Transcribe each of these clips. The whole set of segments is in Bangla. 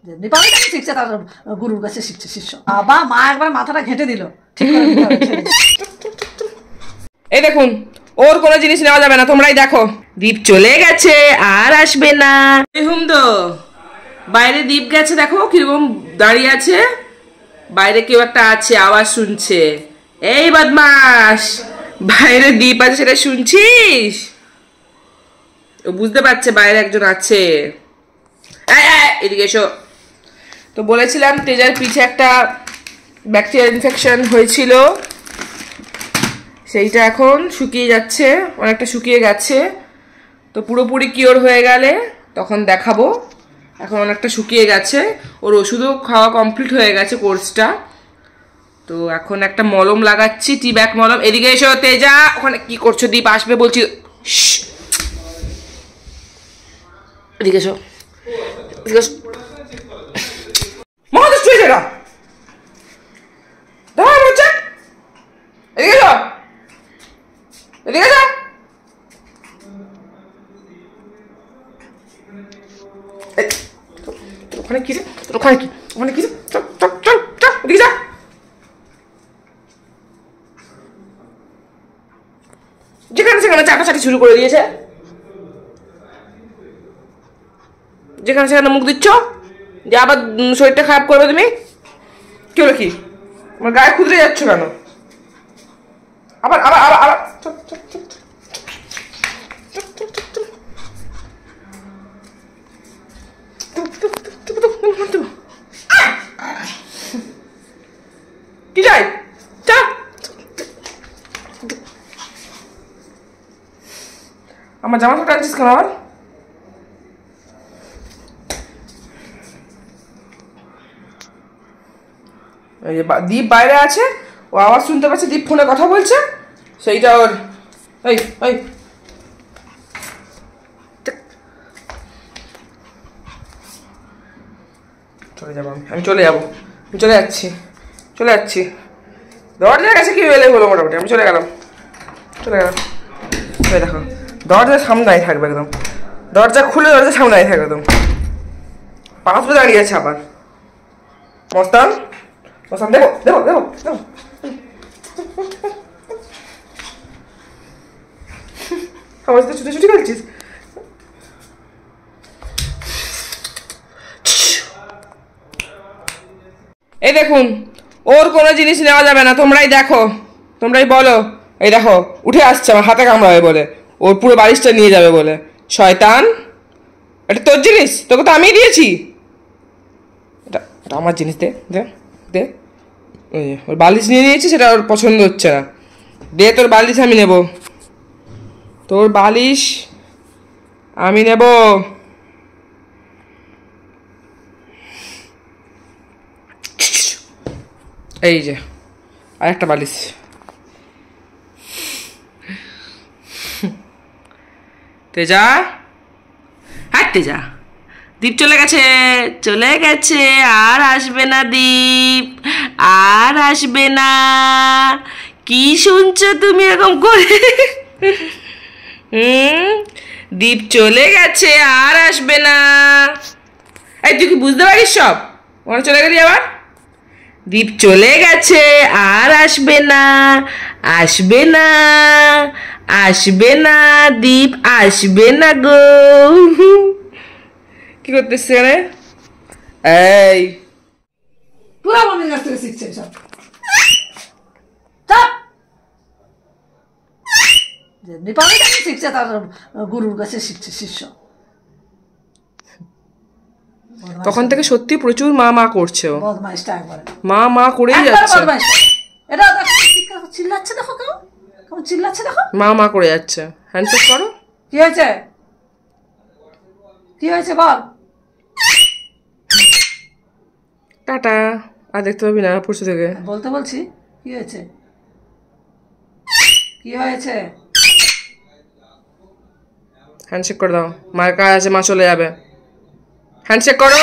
যেমনি পাবে তেমনি শিখছে, তার গুরুর কাছে শিখছে শিষ্য। বাবা মা একবার মাথাটা ঘেঁটে দিল, ঠিক করে এই দেখুন, ওর কোনো জিনিস নেওয়া যাবে না, তোমরাই দেখো। দীপ চলে গেছে, আর আসবে না। হুমদো বাইরে দীপ গেছে, দেখো কিরকম দাঁড়িয়ে আছে। বাইরে কেউ একটা আছে, আওয়াজ শুনছে। এই বদমাস, বাইরে দীপ আছে সেটা শুনছিস? ও বুঝতে পারছে বাইরে একজন আছে। এদিকে এসো। তো বলেছিলাম তেজার পিঠে একটা ব্যাকটেরিয়াল ইনফেকশন হয়েছিল, সেইটা এখন শুকিয়ে যাচ্ছে, অনেকটা শুকিয়ে গেছে। তো পুরোপুরি কিওর হয়ে গেলে তখন দেখাবো। এখন অনেকটা শুকিয়ে গেছে, ওর ওষুধও খাওয়া কমপ্লিট হয়ে গেছে কোর্সটা। তো এখন একটা মলম লাগাচ্ছি, টি ব্যাক মলম। এদিকে এসো তেজা, ওখানে কি করছো? দীপ আসবে বলছি। এদিকে এসো, মহাদুষ্ট হয়েছে না? হচ্ছে এদিকে এসো, এদিকে এসো। ওখানে কি রে? ওখানে কি? ওখানে কি রে? চল চল চল চল, এদিকে যা। যেখানে সেখানে চাটাচাটি শুরু করে দিয়েছে, যেখানে সেখানে মুখ দিচ্ছ, যে আবার শরীরটা খারাপ করবে তুমি। কি হলো কি? আমার গায়ে খুদরে যাচ্ছ কেন? আবার আবার আবার আবার কি যাই? আমার জামা কাপড় টানছিস কেন? আমার দীপ বাইরে আছে, ও আওয়াজ শুনতে পাচ্ছে, দীপ ফোনে কথা বলছে, সেইটা ওর। এই এই চলে যাবো, আমি চলে যাবো, আমি চলে যাচ্ছি, চলে যাচ্ছি। দরজার কাছে কি এলে হলো, মোটামুটি আমি চলে গেলাম, চলে গেলাম। দেখো দরজার সামনেই থাকবে একদম, দরজা খুলে দরজার সামনেই থাকবে একদম। পাঁচবে দাঁড়িয়ে আছে আবার। মস্তান মস্তান, দেখো দেখো দেখো দেখো, আমার সাথে ছুটি ছুটি খেলছিস। এই দেখুন, ওর কোনো জিনিস নেওয়া যাবে না, তোমরাই দেখো, তোমরাই বলো। এই দেখো উঠে আসছে, আমার হাতে কামড়াবে বলে, ওর পুরো বালিশটা নিয়ে যাবে বলে। শয়তান, এটা তোর জিনিস, তোকে তো আমিই দিয়েছি। এটা এটা আমার জিনিস, দে দে দে। ওর বালিশ নিয়ে নিয়েছি, সেটা ওর পছন্দ হচ্ছে না। দে তোর বালিশ, আমি নেব তোর বালিশ, আমি নেব। এই যে আরেকটা বালিশ। তেজা, হ্যাঁ তেজা, দীপ চলে গেছে, চলে গেছে, আর আসবে না দীপ, আর আসবে না। কি শুনছো তুমি এরকম করে? দীপ চলে গেছে, আর আসবে না। এই তুই কি বুঝতে পারিস সব? ওখানে চলে গেলি আবার। দীপ চলে গেছে, আর আসবে না, আসবে না, আসবে না, দীপ আসবে না গো। কি করতেছিস এখানে? এই পুরো মনের কাছ থেকে শিখছে সব। চাপ, যেমনি পাবে তেমনি শিখছে, তার গুরুর কাছে শিখছে শিষ্য। তখন থেকে সত্যি প্রচুর মা মা করছে, ও বদমাইশটা একবারে মা মা করেই যাচ্ছে। এটা দেখো চিল্লাচ্ছে, দেখো কেমন কেমন চিল্লাচ্ছে, দেখো মা মা করে যাচ্ছে। হ্যান্ডশেক করো। কি হয়েছে? কি হয়েছে বল? টাটা, আর দেখতে পাবি না পরশু থেকে। বলতে বলছি, কি হয়েছে? কি হয়েছে? হ্যান্ডশেক করে দাও, মায়ের কাজ আছে, মা চলে যাবে। হ্যান্ডশেক করো,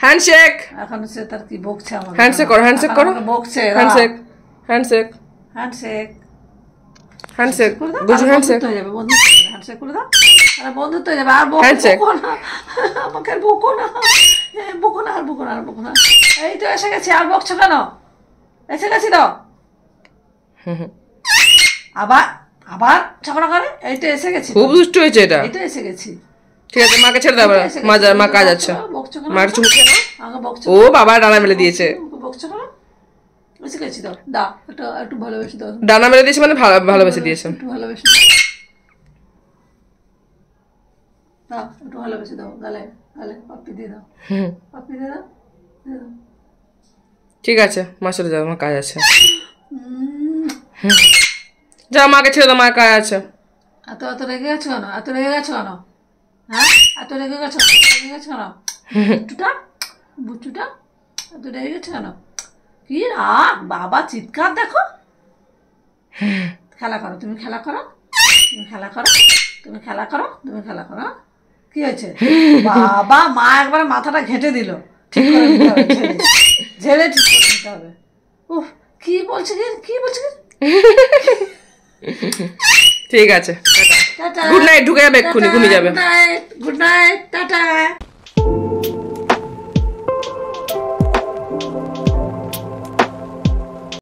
হ্যান্ডশেক। এখন সে তার কি বকছে আমাকে? হ্যান্ডশেক করো, হ্যান্ডশেক করো, বকছে। হ্যান্ডশেক হ্যান্ডশেক হ্যান্ডশেক হ্যান্ডশেক করে দাও, বুঝু, হ্যান্ডশেক হয়ে যাবে, বন্ধুত্ব হয়ে যাবে, হ্যান্ডশেক করে দাও, আরে বন্ধুত্ব হয়ে যাবে। আর বকো না, আমাকে আর বকো না। বকো না আর বকো না আর বকো না। এই তো এসে গেছি, আর বকছো কেন? এসে গেছি তো। আবার আবার ঝগড়া করে। এই তো এসে গেছি, খুব দুষ্ট হয়েছে এটা। এই তো এসে গেছি। ঠিক আছে, মাকে ছেড়ে দাও, মা কাজ আছে। মার চুমু খেয়ে নাও। আমাকে বকছো, ও বাবা ডানা মেলে দিয়েছে। বকছো কেন? এসে গেছি তো, দাও একটু একটু ভালোবেসে দাও। ডানা মেলে দিয়েছে মানে ভালোবেসে দিয়েছে। একটু ভালোবেসে দাও, একটু ভালোবেসে দাও, গালে গালে পাপ্পি দিয়ে দাও, পাপ্পি দিয়ে দাও, দিয়ে দাও। ঠিক আছে, মা চলে যাও, আমার কাজ আছে। যাও, মাকে ছেড়ে দাও, মার কাজ আছে। এত এত রেগে গেছো কেন? এত রেগে গেছো কেন? হ্যাঁ, এত রেগে গেছো, রেগে গেছো কেন? বুটুটা বুটুটা এত রেগে গেছো কেন? কি রাগ বাবা, চিৎকার দেখো। খেলা করো, তুমি খেলা করো, তুমি খেলা করো, তুমি খেলা করো, তুমি খেলা করো। কি হয়েছে বাবা? মা একবার মাথাটা ঘেঁটে দিল, ঠিক করে দিতে হবে, ঝেড়ে ঠিক করে দিতে হবে। উফ, কি বলছে কি বলছে? ঠিক আছে, টাটা, গুড নাইট। ঢুকে যাবে, এক্ষুনি ঘুমিয়ে যাবে। Good night, good night, tata.